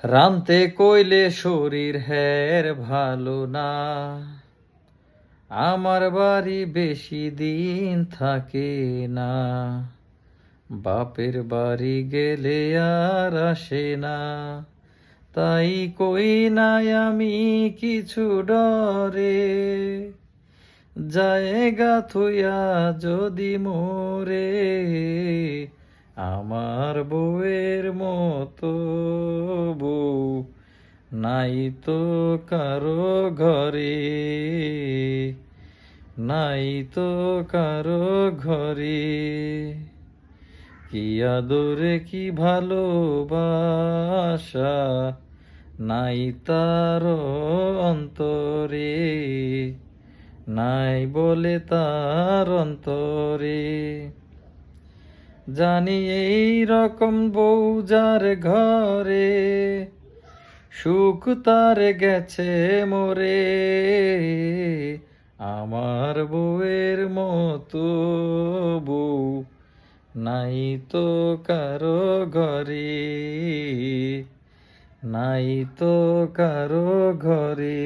রামতে কইলে শরীর হের ভালো না, আমার বাড়ি বেশি দিন থাকে না, বাপের বাড়ি গেলে আর আসে না। তাই কই নাই আমি কিছু ডরে, জায়গা থুইয়া যদি মোরে, আমার বউয়ের মতো বউ নাই তো কারো ঘরে, নাই তো কারো ঘরে। কি আদরে কি ভালোবাসা নাই তার অন্তরে, নাই বলে তার অন্তরে। জানি এই রকম বউ যার ঘরে, সুখ তার গেছে মোরে, আমার বউয়ের মতো বউ নাই তো কারো ঘরে, নাই তো কারো ঘরে।